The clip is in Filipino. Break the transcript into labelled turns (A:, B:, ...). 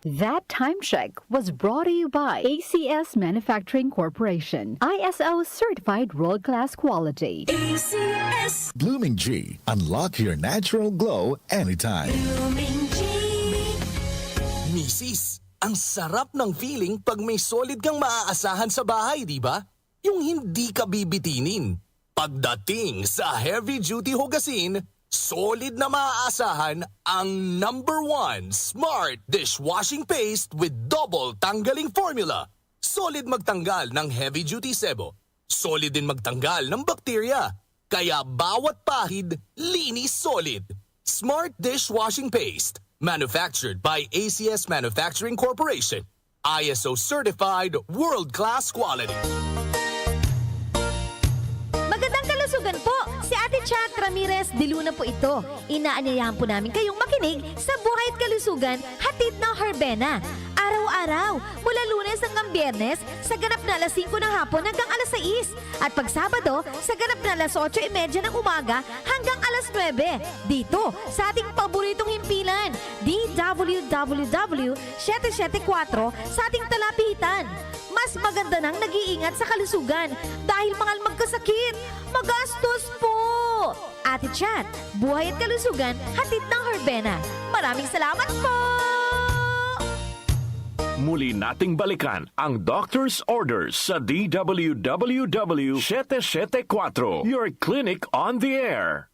A: That time check was brought to you by ACS Manufacturing Corporation, ISO certified world-class quality.
B: ACS.
C: Blooming G. Unlock your natural glow anytime.
B: Blooming G.
D: Misis, ang sarap ng feeling pag may solid kang maaasahan sa bahay, di ba? Yung hindi ka bibitinin. Pagdating sa heavy-duty hugasin, solid na maaasahan ang #1 Smart Dishwashing Paste with double tanggaling formula. Solid magtanggal ng heavy-duty sebo. Solid din magtanggal ng bakterya. Kaya bawat pahid, linis solid. Smart Dishwashing Paste. Manufactured by ACS Manufacturing Corporation. ISO certified world-class quality.
E: Magandang kalusugan po! Si Ate Chat Ramirez de Luna po ito. Inaanyayahan po namin kayong makinig sa Buhay at Kalusugan, hatid ng Herbena. Araw-araw, mula Lunes hanggang Biyernes, sa ganap na alas 5 ng hapon hanggang alas 6. At pag Sabado, sa ganap na alas 8:30 ng umaga hanggang alas 9. Dito, sa ating paboritong himpilan, DWWW 774 sa ating talapitan. Mas maganda nang nag-iingat sa kalusugan dahil mahal magkasakit. Magastos po! Ate Chat, Buhay at Kalusugan, hatid ng Herbena. Maraming salamat po!
F: Muli nating balikan ang Doctor's Orders sa DWWW 774, your clinic on the air.